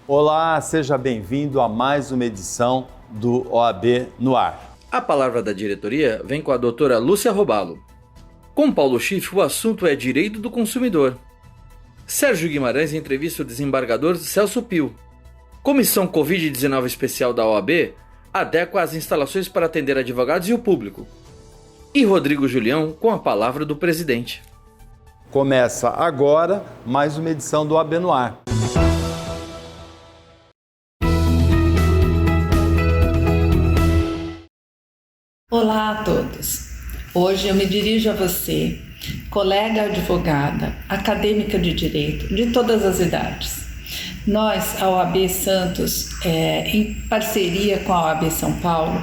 Olá, seja bem-vindo a mais uma edição do OAB no Ar. A palavra da diretoria vem com a doutora Lúcia Robalo. Com Paulo Schiff, o assunto é direito do consumidor. Sérgio Guimarães entrevista o desembargador Celso Pio. Comissão Covid-19 especial da OAB adequa as instalações para atender advogados e o público. E Rodrigo Julião com a palavra do presidente. Começa agora mais uma edição do OAB no Ar. Olá a todos. Hoje eu me dirijo a você, colega advogada, acadêmica de direito, de todas as idades. Nós, a OAB Santos, em parceria com a OAB São Paulo,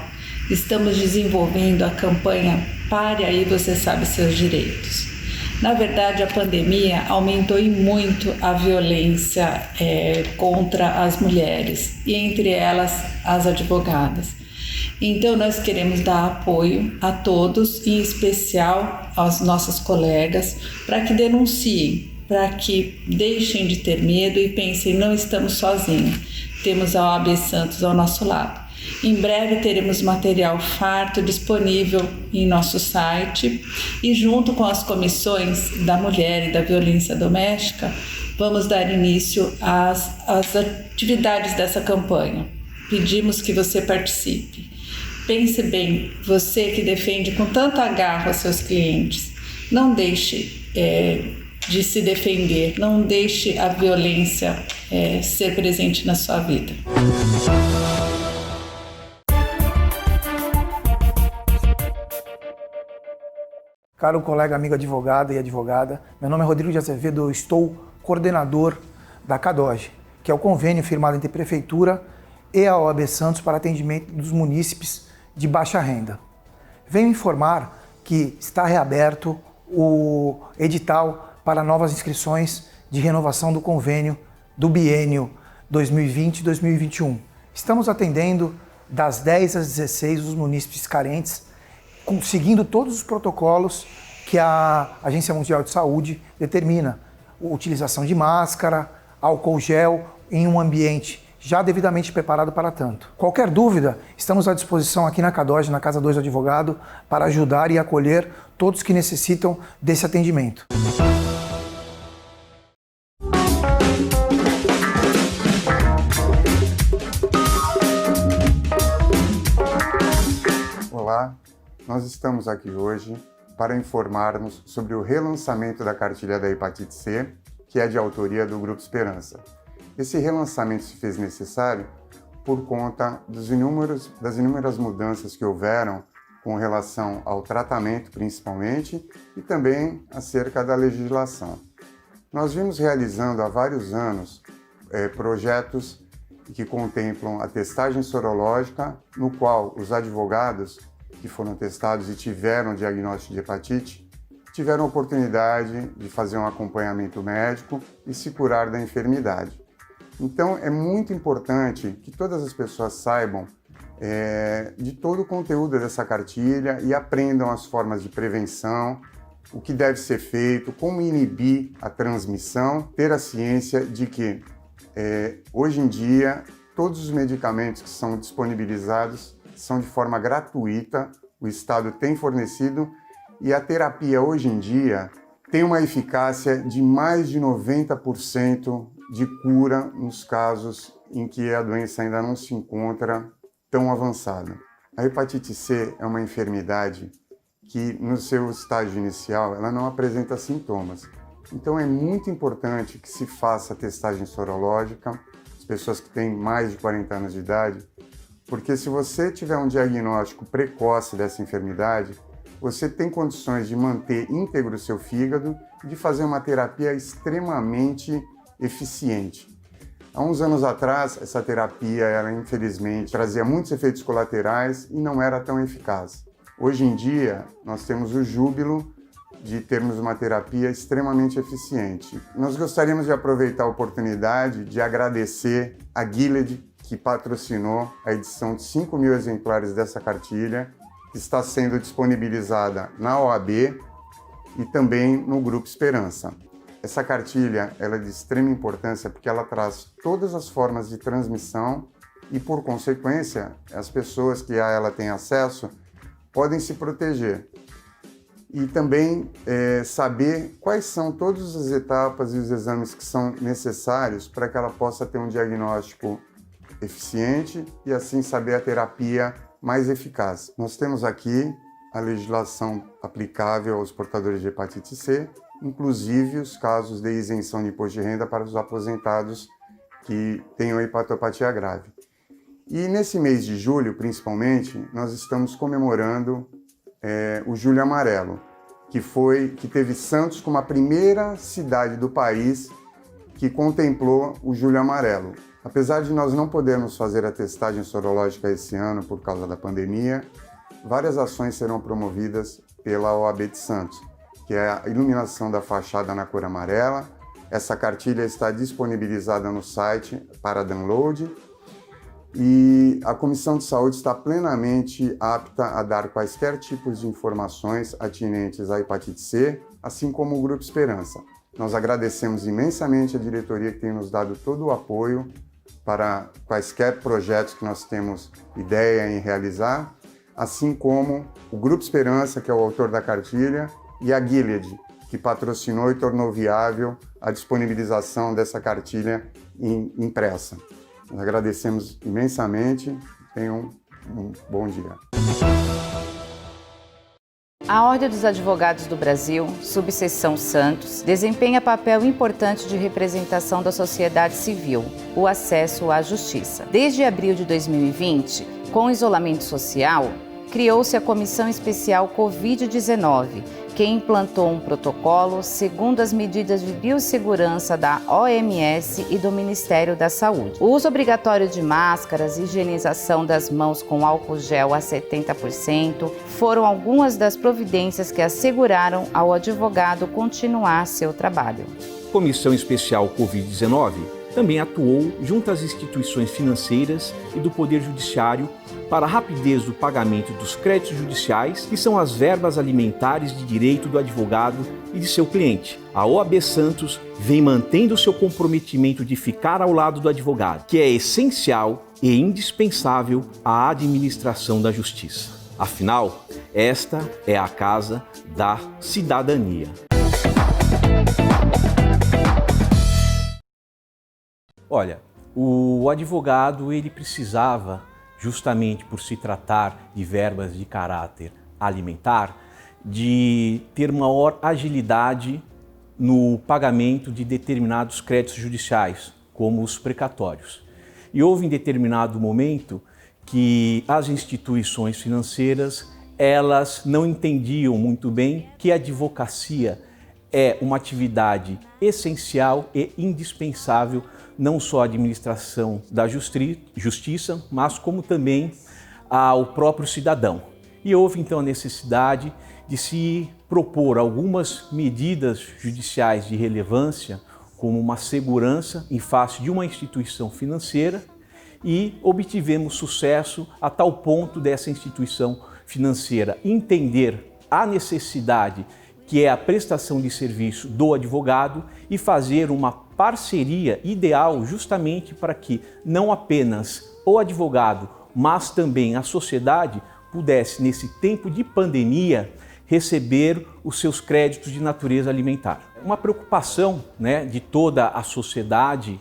estamos desenvolvendo a campanha Pare Aí Você Sabe Seus Direitos. Na verdade, a pandemia aumentou e muito a violência contra as mulheres, e entre elas as advogadas. Então, nós queremos dar apoio a todos, em especial aos nossos colegas, para que denunciem, para que deixem de ter medo e pensem, não estamos sozinhos, temos a OAB Santos ao nosso lado. Em breve teremos material farto disponível em nosso site e, junto com as comissões da mulher e da violência doméstica, vamos dar início às atividades dessa campanha. Pedimos que você participe. Pense bem, você que defende com tanto agarro a seus clientes, não deixe de se defender, não deixe a violência ser presente na sua vida. Caro colega, amigo advogado e advogada, meu nome é Rodrigo de Azevedo, eu estou coordenador da CADOGE, que é o convênio firmado entre a Prefeitura e a OAB Santos para atendimento dos munícipes de baixa renda. Venho informar que está reaberto o edital para novas inscrições de renovação do convênio do biênio 2020-2021. Estamos atendendo das 10 às 16 os munícipes carentes, seguindo todos os protocolos que a Agência Mundial de Saúde determina. Utilização de máscara, álcool gel em um ambiente já devidamente preparado para tanto. Qualquer dúvida, estamos à disposição aqui na CADOGE, na Casa 2 do Advogado, para ajudar e acolher todos que necessitam desse atendimento. Olá, nós estamos aqui hoje para informar-nos sobre o relançamento da cartilha da hepatite C, que é de autoria do Grupo Esperança. Esse relançamento se fez necessário por conta das inúmeras mudanças que houveram com relação ao tratamento, principalmente, e também acerca da legislação. Nós vimos realizando há vários anos projetos que contemplam a testagem sorológica, no qual os advogados que foram testados e tiveram diagnóstico de hepatite tiveram a oportunidade de fazer um acompanhamento médico e se curar da enfermidade. Então, é muito importante que todas as pessoas saibam de todo o conteúdo dessa cartilha e aprendam as formas de prevenção, o que deve ser feito, como inibir a transmissão, ter a ciência de que, hoje em dia, todos os medicamentos que são disponibilizados são de forma gratuita, o Estado tem fornecido, e a terapia, hoje em dia, tem uma eficácia de mais de 90% de cura nos casos em que a doença ainda não se encontra tão avançada. A hepatite C é uma enfermidade que, no seu estágio inicial, ela não apresenta sintomas. Então, é muito importante que se faça a testagem sorológica, as pessoas que têm mais de 40 anos de idade, porque se você tiver um diagnóstico precoce dessa enfermidade, você tem condições de manter íntegro o seu fígado e de fazer uma terapia extremamente eficiente. Há uns anos atrás, essa terapia, ela infelizmente trazia muitos efeitos colaterais e não era tão eficaz. Hoje em dia, nós temos o júbilo de termos uma terapia extremamente eficiente. Nós gostaríamos de aproveitar a oportunidade de agradecer a Gilead, que patrocinou a edição de 5.000 exemplares dessa cartilha, que está sendo disponibilizada na OAB e também no Grupo Esperança. Essa cartilha ela é de extrema importância porque ela traz todas as formas de transmissão e, por consequência, as pessoas que a ela têm acesso podem se proteger. E também saber quais são todas as etapas e os exames que são necessários para que ela possa ter um diagnóstico eficiente e assim saber a terapia mais eficaz. Nós temos aqui a legislação aplicável aos portadores de hepatite C, inclusive os casos de isenção de imposto de renda para os aposentados que tenham hepatopatia grave. E nesse mês de julho, principalmente, nós estamos comemorando o Julho Amarelo, que teve Santos como a primeira cidade do país que contemplou o Julho Amarelo. Apesar de nós não podermos fazer a testagem sorológica esse ano por causa da pandemia, várias ações serão promovidas pela OAB de Santos, que é a iluminação da fachada na cor amarela. Essa cartilha está disponibilizada no site para download e a Comissão de Saúde está plenamente apta a dar quaisquer tipos de informações atinentes à hepatite C, assim como o Grupo Esperança. Nós agradecemos imensamente a diretoria que tem nos dado todo o apoio para quaisquer projetos que nós temos ideia em realizar, assim como o Grupo Esperança, que é o autor da cartilha, e a Gilead, que patrocinou e tornou viável a disponibilização dessa cartilha impressa. Nós agradecemos imensamente. Tenham um bom dia. A Ordem dos Advogados do Brasil, subseção Santos, desempenha papel importante de representação da sociedade civil, o acesso à justiça. Desde abril de 2020, com o isolamento social, criou-se a Comissão Especial Covid-19, que implantou um protocolo segundo as medidas de biossegurança da OMS e do Ministério da Saúde. O uso obrigatório de máscaras e higienização das mãos com álcool gel a 70% foram algumas das providências que asseguraram ao advogado continuar seu trabalho. Comissão Especial Covid-19 também atuou junto às instituições financeiras e do Poder Judiciário para a rapidez do pagamento dos créditos judiciais, que são as verbas alimentares de direito do advogado e de seu cliente. A OAB Santos vem mantendo seu comprometimento de ficar ao lado do advogado, que é essencial e indispensável à administração da justiça. Afinal, esta é a casa da cidadania. Olha, o advogado ele precisava, justamente por se tratar de verbas de caráter alimentar, de ter maior agilidade no pagamento de determinados créditos judiciais, como os precatórios. E houve em determinado momento que as instituições financeiras elas não entendiam muito bem que a advocacia é uma atividade essencial e indispensável não só à administração da justiça, mas como também ao próprio cidadão. E houve então a necessidade de se propor algumas medidas judiciais de relevância, como uma segurança em face de uma instituição financeira, e obtivemos sucesso a tal ponto dessa instituição financeira entender a necessidade que é a prestação de serviço do advogado e fazer uma parceria ideal justamente para que não apenas o advogado, mas também a sociedade pudesse, nesse tempo de pandemia, receber os seus créditos de natureza alimentar. Uma preocupação, de toda a sociedade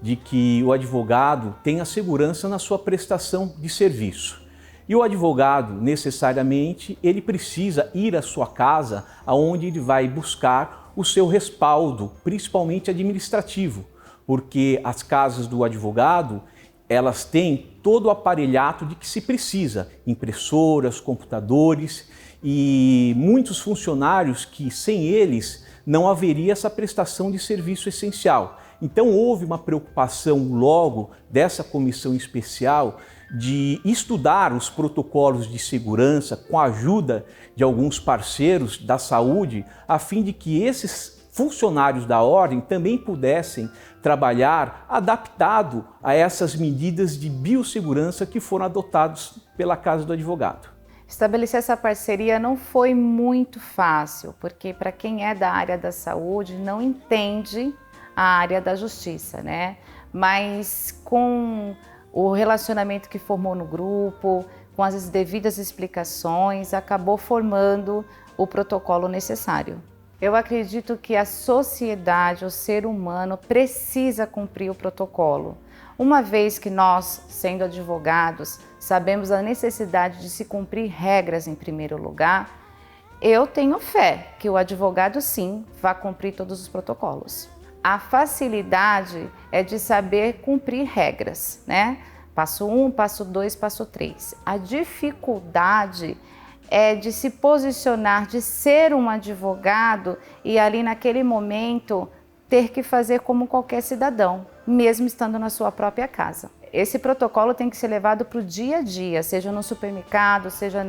de que o advogado tenha segurança na sua prestação de serviço. E o advogado, necessariamente, ele precisa ir à sua casa, aonde ele vai buscar o seu respaldo, principalmente administrativo, porque as casas do advogado, elas têm todo o aparelhato de que se precisa, impressoras, computadores e muitos funcionários que sem eles não haveria essa prestação de serviço essencial. Então houve uma preocupação logo dessa comissão especial de estudar os protocolos de segurança com a ajuda de alguns parceiros da saúde, a fim de que esses funcionários da ordem também pudessem trabalhar adaptado a essas medidas de biossegurança que foram adotadas pela Casa do Advogado. Estabelecer essa parceria não foi muito fácil, porque para quem é da área da saúde não entende a área da justiça, né? Mas com o relacionamento que formou no grupo, com as devidas explicações, acabou formando o protocolo necessário. Eu acredito que a sociedade, o ser humano, precisa cumprir o protocolo. Uma vez que nós, sendo advogados, sabemos a necessidade de se cumprir regras em primeiro lugar, eu tenho fé que o advogado, sim, vai cumprir todos os protocolos. A facilidade é de saber cumprir regras, né? Passo 1, passo 2, passo 3. A dificuldade é de se posicionar, de ser um advogado e ali naquele momento ter que fazer como qualquer cidadão, mesmo estando na sua própria casa. Esse protocolo tem que ser levado para o dia a dia, seja no supermercado, seja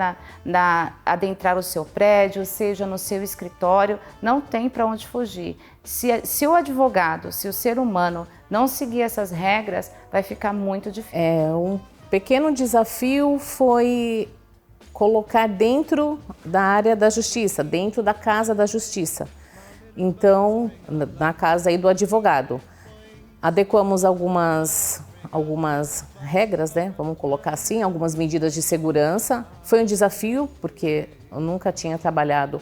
adentrar o seu prédio, seja no seu escritório, não tem para onde fugir. Se o advogado, se o ser humano não seguir essas regras, vai ficar muito difícil. Um pequeno desafio foi colocar dentro da área da justiça, dentro da casa da justiça. Então, na casa aí do advogado, adequamos algumas regras, né? Vamos colocar assim, algumas medidas de segurança. Foi um desafio, porque eu nunca tinha trabalhado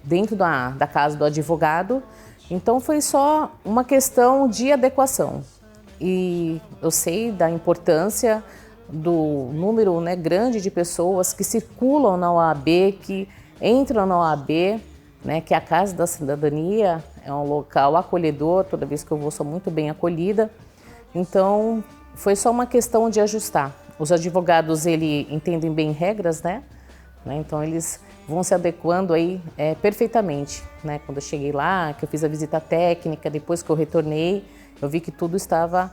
dentro da casa do advogado, então foi só uma questão de adequação. E eu sei da importância do número, né, grande de pessoas que circulam na OAB, que entram na OAB, né, que a Casa da Cidadania é um local acolhedor, toda vez que eu vou sou muito bem acolhida. Então, foi só uma questão de ajustar. Os advogados, eles entendem bem regras, né? Então, eles vão se adequando aí perfeitamente, né? Quando eu cheguei lá, que eu fiz a visita técnica, depois que eu retornei, eu vi que tudo estava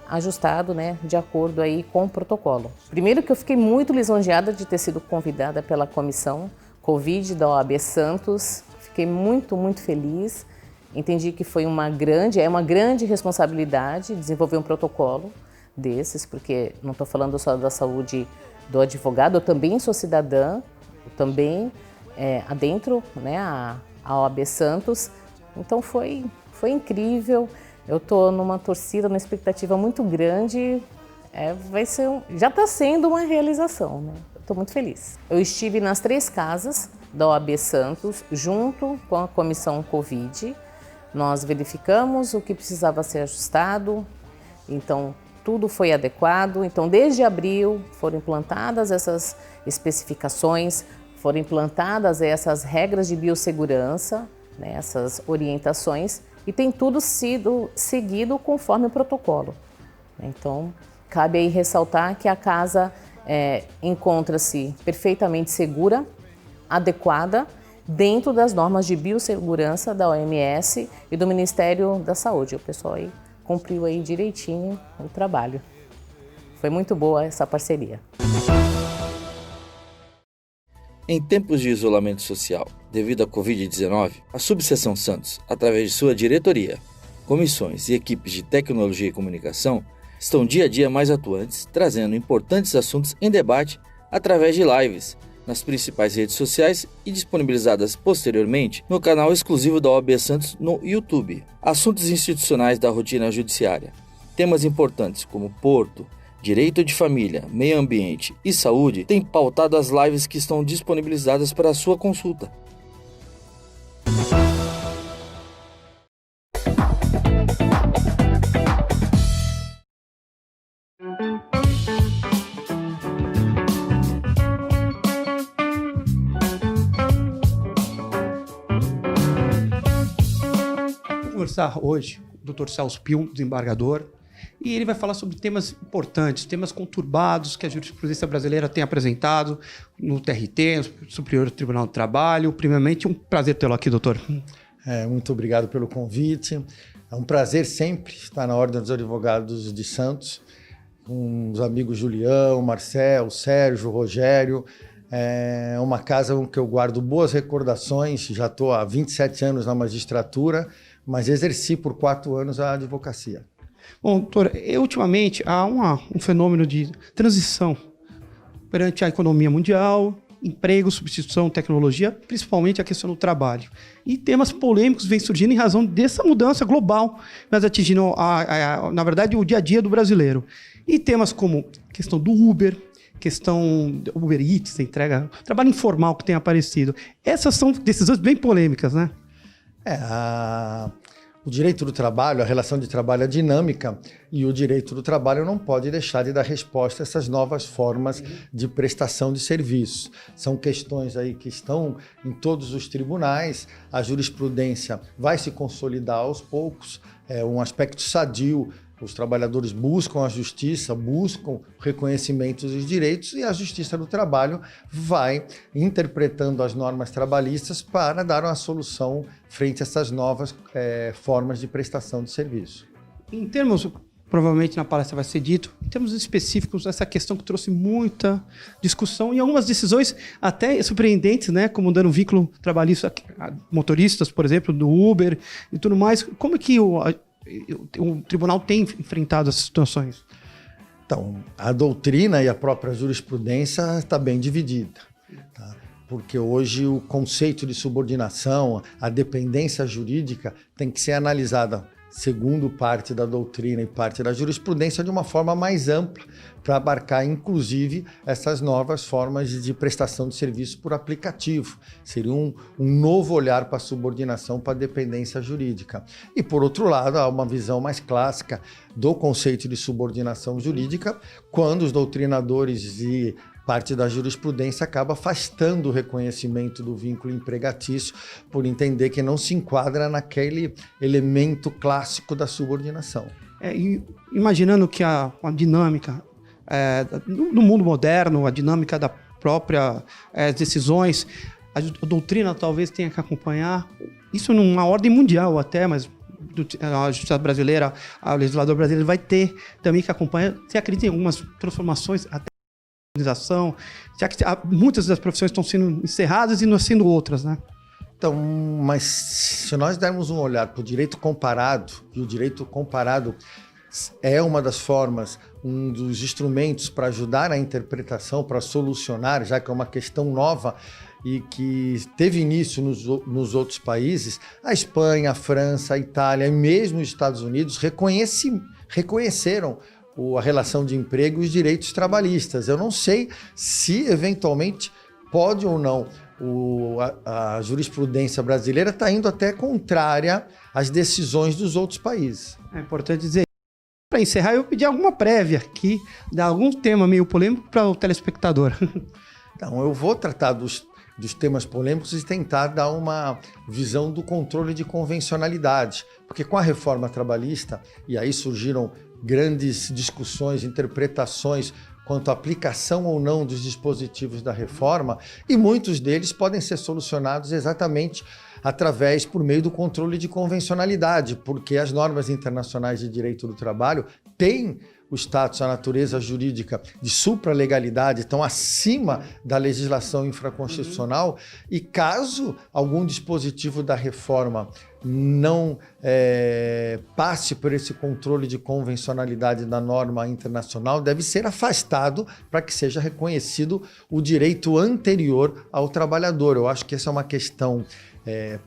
ajustado, né? De acordo aí com o protocolo. Primeiro que eu fiquei muito lisonjeada de ter sido convidada pela comissão Covid da OAB Santos. Fiquei muito, muito feliz. Entendi que foi uma grande responsabilidade desenvolver um protocolo desses, porque não estou falando só da saúde do advogado, eu também sou cidadã, eu também adentro, né, a OAB Santos. Então foi incrível. Eu estou numa torcida, numa expectativa muito grande. Já está sendo uma realização, né? Estou muito feliz. Eu estive nas 3 casas da OAB Santos, junto com a comissão Covid. Nós verificamos o que precisava ser ajustado, então tudo foi adequado. Então, desde abril foram implantadas essas especificações, foram implantadas essas regras de biossegurança, né, essas orientações, e tem tudo sido seguido conforme o protocolo. Então, cabe aí ressaltar que a casa encontra-se perfeitamente segura, adequada, dentro das normas de biossegurança da OMS e do Ministério da Saúde. O pessoal aí cumpriu aí direitinho o trabalho. Foi muito boa essa parceria. Em tempos de isolamento social devido à Covid-19, a Subseção Santos, através de sua diretoria, comissões e equipes de tecnologia e comunicação, estão dia a dia mais atuantes, trazendo importantes assuntos em debate através de lives nas principais redes sociais e disponibilizadas posteriormente no canal exclusivo da OAB Santos no YouTube. Assuntos institucionais da rotina judiciária, temas importantes como porto, direito de família, meio ambiente e saúde têm pautado as lives que estão disponibilizadas para a sua consulta. Conversar hoje com o Dr. Celso Piu, desembargador, e ele vai falar sobre temas importantes, temas conturbados que a jurisprudência brasileira tem apresentado no TRT, no Superior Tribunal do Trabalho. Primeiramente, um prazer tê-lo aqui, doutor. Muito obrigado pelo convite. É um prazer sempre estar na Ordem dos Advogados de Santos, com os amigos Julião, Marcel, Sérgio, Rogério. É uma casa que eu guardo boas recordações, já estou há 27 anos na magistratura, mas exerci por 4 anos a advocacia. Bom, doutor, ultimamente há um fenômeno de transição perante a economia mundial, emprego, substituição, tecnologia, principalmente a questão do trabalho. E temas polêmicos vêm surgindo em razão dessa mudança global, mas atingindo, na verdade, o dia a dia do brasileiro. E temas como questão do Uber, questão do Uber Eats, entrega, trabalho informal que tem aparecido. Essas são decisões bem polêmicas, né? O direito do trabalho, a relação de trabalho é dinâmica e o direito do trabalho não pode deixar de dar resposta a essas novas formas de prestação de serviços. São questões aí que estão em todos os tribunais, a jurisprudência vai se consolidar aos poucos, é um aspecto sadio. Os trabalhadores buscam a justiça, buscam reconhecimento dos direitos e a Justiça do Trabalho vai interpretando as normas trabalhistas para dar uma solução frente a essas novas formas de prestação de serviço. Em termos, provavelmente na palestra vai ser dito, em termos específicos, essa questão que trouxe muita discussão e algumas decisões até surpreendentes, né, como dando vínculo trabalhista a motoristas, por exemplo, do Uber e tudo mais. Como é que o tribunal tem enfrentado essas situações? Então, a doutrina e a própria jurisprudência está bem dividida, tá? Porque hoje o conceito de subordinação, a dependência jurídica tem que ser analisada segundo parte da doutrina e parte da jurisprudência de uma forma mais ampla para abarcar, inclusive, essas novas formas de prestação de serviço por aplicativo. Seria um novo olhar para a subordinação, para a dependência jurídica. E, por outro lado, há uma visão mais clássica do conceito de subordinação jurídica, quando os doutrinadores e parte da jurisprudência acaba afastando o reconhecimento do vínculo empregatício por entender que não se enquadra naquele elemento clássico da subordinação. Imaginando que a dinâmica no mundo moderno, a dinâmica da própria decisões, a doutrina talvez tenha que acompanhar, isso numa ordem mundial até, mas a justiça brasileira, o legislador brasileiro vai ter também que acompanhar. Você acredita em algumas transformações até organização, já que muitas das profissões estão sendo encerradas e nascendo outras, né? Então, mas se nós dermos um olhar para o direito comparado, e o direito comparado é uma das formas, um dos instrumentos para ajudar na interpretação, para solucionar, já que é uma questão nova e que teve início nos outros países, a Espanha, a França, a Itália e mesmo os Estados Unidos reconheceram a relação de emprego e os direitos trabalhistas. Eu não sei se, eventualmente, pode ou não a jurisprudência brasileira está indo até contrária às decisões dos outros países. É importante dizer. Para encerrar, eu pedi alguma prévia aqui, de algum tema meio polêmico para o telespectador. Então, eu vou tratar dos temas polêmicos e tentar dar uma visão do controle de convencionalidade, porque com a reforma trabalhista, e aí surgiram grandes discussões, interpretações quanto à aplicação ou não dos dispositivos da reforma, e muitos deles podem ser solucionados exatamente por meio do controle de convencionalidade, porque as normas internacionais de direito do trabalho têm o status, a natureza jurídica de supralegalidade, estão acima da legislação infraconstitucional, e caso algum dispositivo da reforma não passe por esse controle de convencionalidade da norma internacional, deve ser afastado para que seja reconhecido o direito anterior ao trabalhador. Eu acho que essa é uma questão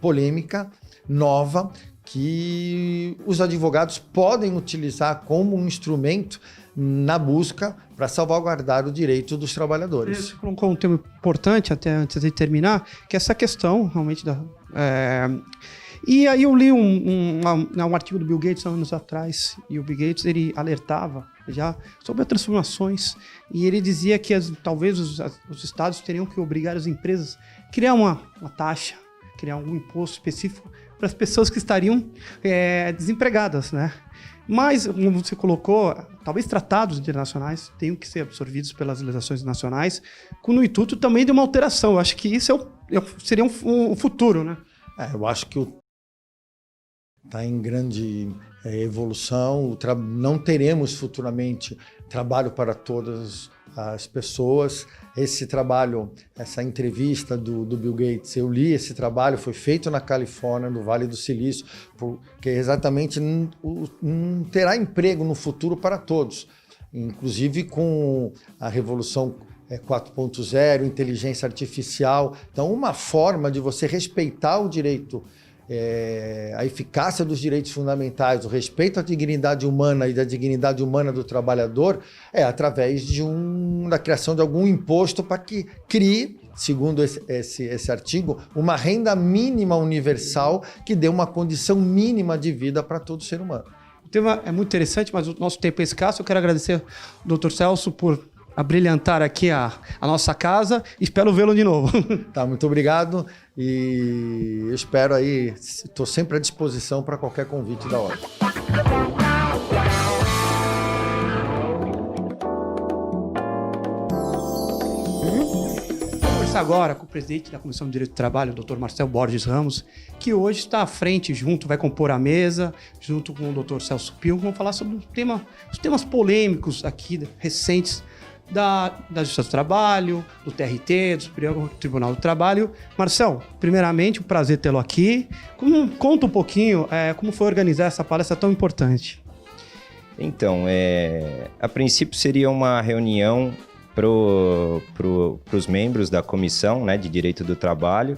polêmica, nova, que os advogados podem utilizar como um instrumento na busca para salvaguardar o direito dos trabalhadores. Você colocou um tema importante, até antes de terminar, que é essa questão realmente E aí eu li um artigo do Bill Gates há anos atrás, e o Bill Gates ele alertava já sobre as transformações, e ele dizia que talvez os estados teriam que obrigar as empresas a criar uma taxa, criar algum imposto específico para as pessoas que estariam desempregadas, né? Mas, como você colocou, talvez tratados internacionais tenham que ser absorvidos pelas legislações nacionais, com o intuito também de uma alteração. Eu acho que isso seria um futuro, né? Eu acho que está em grande evolução. Não teremos futuramente trabalho para todas as pessoas. Esse trabalho, essa entrevista do Bill Gates, eu li esse trabalho, foi feito na Califórnia, no Vale do Silício, porque exatamente não terá emprego no futuro para todos. Inclusive com a revolução 4.0, inteligência artificial. Então, uma forma de você respeitar o direito, a eficácia dos direitos fundamentais, o respeito à dignidade humana e da dignidade humana do trabalhador é através da criação de algum imposto para que crie, segundo esse artigo, uma renda mínima universal que dê uma condição mínima de vida para todo ser humano. O tema é muito interessante, mas o nosso tempo é escasso. Eu quero agradecer ao Dr. Celso por abrilhantar aqui a nossa casa. Espero vê-lo de novo. Tá, muito obrigado e eu espero aí, estou sempre à disposição para qualquer convite da ordem. Vou conversar agora com o presidente da Comissão de Direito do Trabalho, o Dr. Marcel Borges Ramos, que hoje está à frente, vai compor a mesa, junto com o Dr. Celso Pio. Vamos falar sobre os temas polêmicos aqui, recentes, da Justiça do Trabalho, do TRT, do Superior Tribunal do Trabalho. Marcel, primeiramente, um prazer tê-lo aqui. Conta um pouquinho como foi organizar essa palestra tão importante. Então, a princípio seria uma reunião para os membros da Comissão, né, de Direito do Trabalho,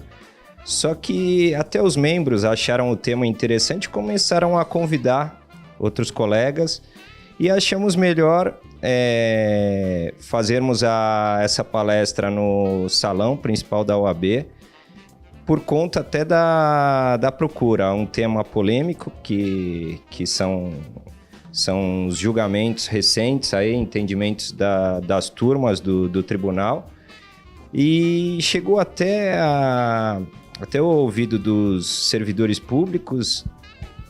só que até os membros acharam o tema interessante e começaram a convidar outros colegas e achamos melhor fazermos essa palestra no salão principal da OAB, por conta até da procura, um tema polêmico que são os julgamentos recentes, aí, entendimentos das turmas do tribunal, e chegou até o ouvido dos servidores públicos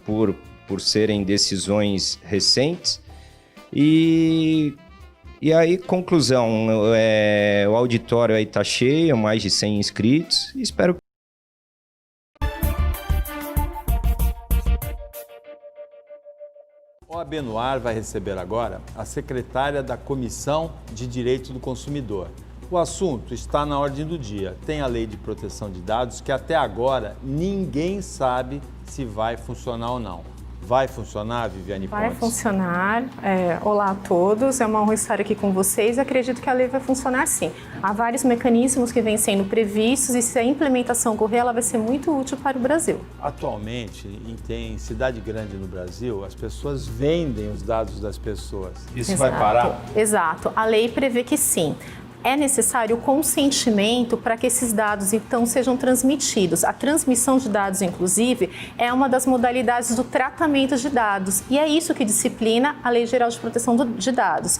por serem decisões recentes. E aí, conclusão, o auditório aí está cheio, mais de 100 inscritos, e espero que... O OAB no Ar vai receber agora a secretária da Comissão de Direito do Consumidor. O assunto está na ordem do dia. Tem a Lei de Proteção de Dados que até agora ninguém sabe se vai funcionar ou não. Vai funcionar, Viviane Pontes? Vai funcionar. Olá a todos, é uma honra estar aqui com vocês. Acredito que a lei vai funcionar sim. Há vários mecanismos que vêm sendo previstos e se a implementação ocorrer, ela vai ser muito útil para o Brasil. Atualmente, em cidade grande no Brasil, as pessoas vendem os dados das pessoas. Isso vai parar? Exato. A lei prevê que sim. É necessário consentimento para que esses dados, então, sejam transmitidos. A transmissão de dados, inclusive, é uma das modalidades do tratamento de dados. E é isso que disciplina a Lei Geral de Proteção de Dados.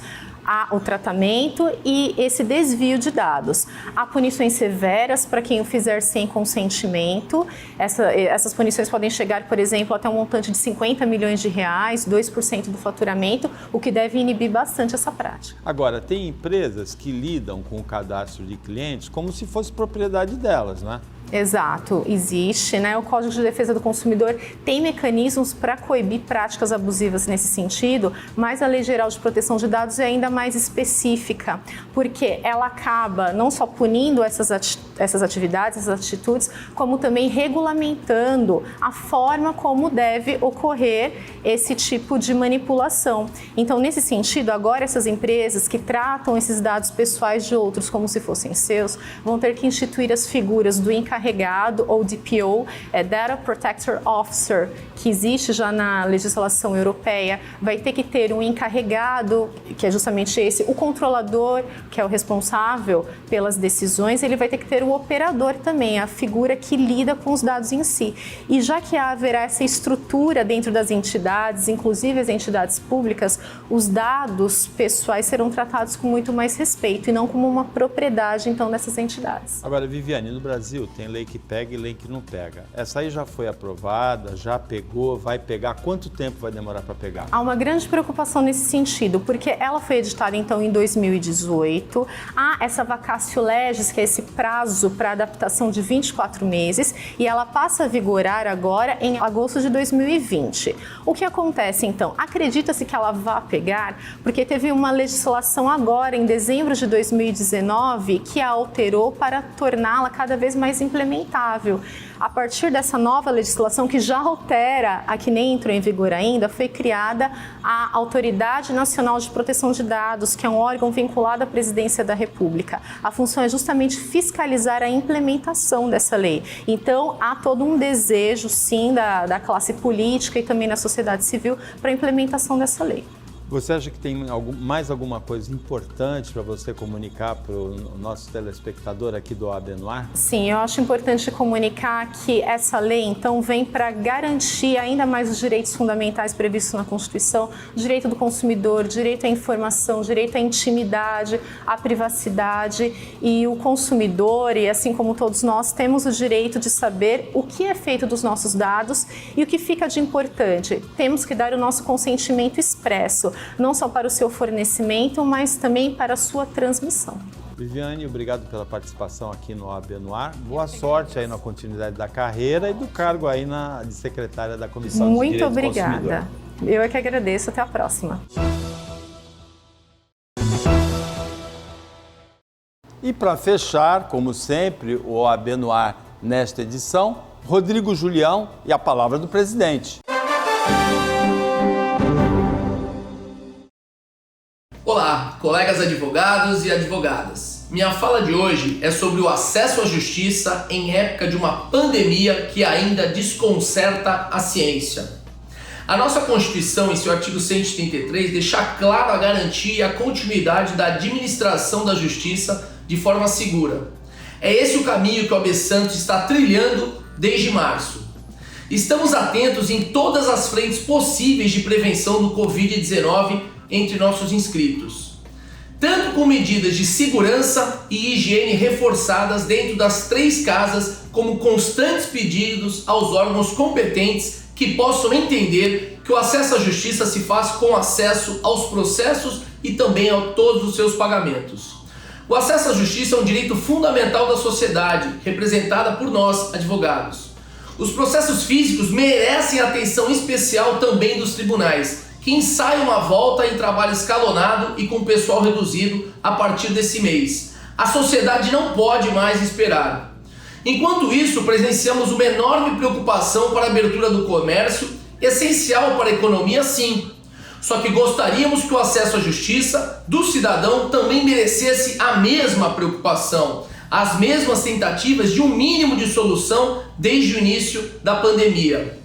Há o tratamento e esse desvio de dados. Há punições severas para quem o fizer sem consentimento. Essas punições podem chegar, por exemplo, até um montante de 50 milhões de reais, 2% do faturamento, o que deve inibir bastante essa prática. Agora, tem empresas que lidam com o cadastro de clientes como se fosse propriedade delas, né? Exato, existe, né? O Código de Defesa do Consumidor tem mecanismos para coibir práticas abusivas nesse sentido, mas a Lei Geral de Proteção de Dados é ainda mais específica, porque ela acaba não só punindo essas atividades, essas atitudes, como também regulamentando a forma como deve ocorrer esse tipo de manipulação. Então, nesse sentido, agora essas empresas que tratam esses dados pessoais de outros como se fossem seus, vão ter que instituir as figuras do encarregado ou DPO, Data Protector Officer, que existe já na legislação europeia. Vai ter que ter um encarregado, que é justamente esse, o controlador, que é o responsável pelas decisões. Ele vai ter que ter o operador também, a figura que lida com os dados em si. E já que haverá essa estrutura dentro das entidades, inclusive as entidades públicas, os dados pessoais serão tratados com muito mais respeito e não como uma propriedade, então, dessas entidades. Agora, Viviane, no Brasil tem lei que pega e lei que não pega. Essa aí já foi aprovada, já pegou, vai pegar? Quanto tempo vai demorar para pegar? Há uma grande preocupação nesse sentido, porque ela foi editada então em 2018. Há essa vacatio legis, que é esse prazo para adaptação de 24 meses, e ela passa a vigorar agora em agosto de 2020. O que acontece então? Acredita-se que ela vá pegar, porque teve uma legislação agora em dezembro de 2019 que a alterou para torná-la cada vez mais implementável. A partir dessa nova legislação, que já altera a que nem entrou em vigor ainda, foi criada a Autoridade Nacional de Proteção de Dados, que é um órgão vinculado à Presidência da República. A função é justamente fiscalizar a implementação dessa lei. Então, há todo um desejo, sim, da classe política e também da sociedade civil para a implementação dessa lei. Você acha que tem mais alguma coisa importante para você comunicar para o nosso telespectador aqui do OAB no Ar? Sim, eu acho importante comunicar que essa lei, então, vem para garantir ainda mais os direitos fundamentais previstos na Constituição, o direito do consumidor, direito à informação, direito à intimidade, à privacidade, e o consumidor, e assim como todos nós, temos o direito de saber o que é feito dos nossos dados e o que fica de importante. Temos que dar o nosso consentimento expresso, não só para o seu fornecimento, mas também para a sua transmissão. Viviane, obrigado pela participação aqui no OAB no Ar. Boa sorte aí na continuidade da carreira e do cargo aí de secretária da Comissão de Direitos do Consumidor. Muito obrigada. Eu é que agradeço. Até a próxima. E para fechar, como sempre, o OAB no Ar nesta edição, Rodrigo Julião e a palavra do presidente. Olá, colegas advogados e advogadas. Minha fala de hoje é sobre o acesso à justiça em época de uma pandemia que ainda desconcerta a ciência. A nossa Constituição, em seu artigo 133, deixa claro a garantia e a continuidade da administração da justiça de forma segura. É esse o caminho que o OAB Santos está trilhando desde março. Estamos atentos em todas as frentes possíveis de prevenção do Covid-19 entre nossos inscritos, tanto com medidas de segurança e higiene reforçadas dentro das 3 casas, como constantes pedidos aos órgãos competentes que possam entender que o acesso à justiça se faz com acesso aos processos e também a todos os seus pagamentos. O acesso à justiça é um direito fundamental da sociedade, representada por nós, advogados. Os processos físicos merecem atenção especial também dos tribunais, que ensaiam a volta em trabalho escalonado e com pessoal reduzido a partir desse mês. A sociedade não pode mais esperar. Enquanto isso, presenciamos uma enorme preocupação para a abertura do comércio, essencial para a economia, sim. Só que gostaríamos que o acesso à justiça do cidadão também merecesse a mesma preocupação, as mesmas tentativas de um mínimo de solução desde o início da pandemia.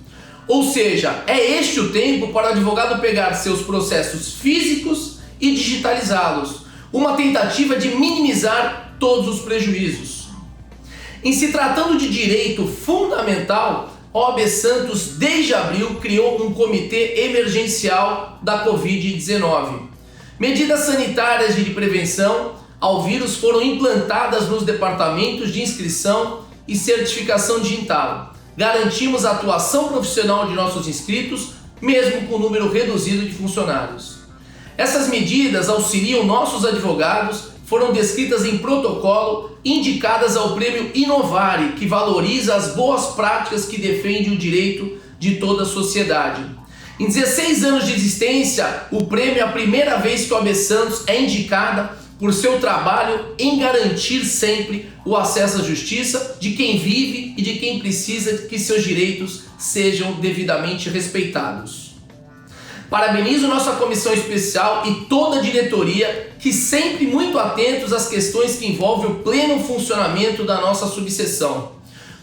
Ou seja, é este o tempo para o advogado pegar seus processos físicos e digitalizá-los, uma tentativa de minimizar todos os prejuízos. Em se tratando de direito fundamental, a OAB Santos, desde abril, criou um comitê emergencial da Covid-19. Medidas sanitárias de prevenção ao vírus foram implantadas nos departamentos de inscrição e certificação digital. Garantimos a atuação profissional de nossos inscritos, mesmo com número reduzido de funcionários. Essas medidas auxiliam nossos advogados, foram descritas em protocolo, indicadas ao prêmio Inovare, que valoriza as boas práticas que defendem o direito de toda a sociedade. Em 16 anos de existência, o prêmio é a primeira vez que a OAB Santos é indicada por seu trabalho em garantir sempre o acesso à justiça de quem vive e de quem precisa que seus direitos sejam devidamente respeitados. Parabenizo nossa comissão especial e toda a diretoria, que sempre muito atentos às questões que envolvem o pleno funcionamento da nossa subseção.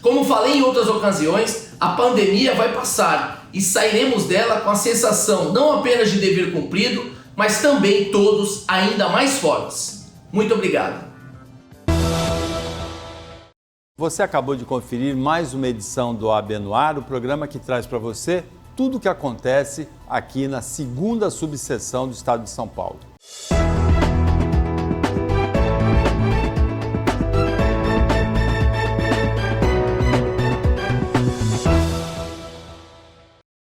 Como falei em outras ocasiões, a pandemia vai passar e sairemos dela com a sensação não apenas de dever cumprido, mas também todos ainda mais fortes. Muito obrigado. Você acabou de conferir mais uma edição do OAB no Ar, o programa que traz para você tudo o que acontece aqui na 2ª subseção do Estado de São Paulo.